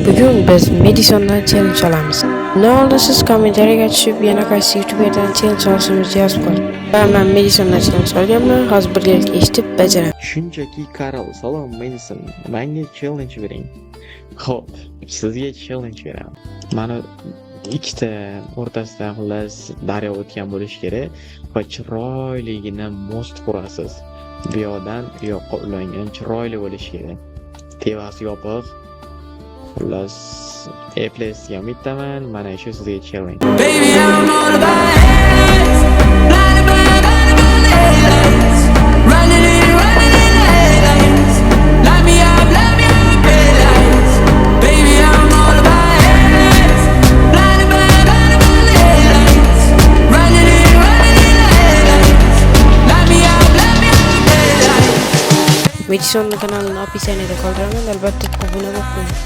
Bugün biz Madison'dan challenge olamiz. Ne oldu siz kommentariyaga tushib yana qaysi YouTuber'dan challenge olishimizni yozib qo'ying. Men Madison'dan challenge olganman, hozir birgalikda eshitib bajaraman. Shunchaki Karl, salom Madison, menga challenge bering. Xo'p, sizga challenge beraman. Mana ikkita o'rtasida xullas daryo o'tgan bo'lish kerak va chiroyligina most qurasiz. Bu yoqdan u yoqqa ulangan chiroyli bo'lish kerak. Tevasi yopiq. Xullas, A+ga umiddaman. Mana shu sizga challenge. Baby, I'm all about headlights, blinded by headlights, running in headlights, light me up, red lights. Baby, I'm all about headlights, blinded by headlights, running in headlights, light me up, red lights. Madison kanalini opisiyanida qoldiraman, albatta obuna bo'lib qo'ying.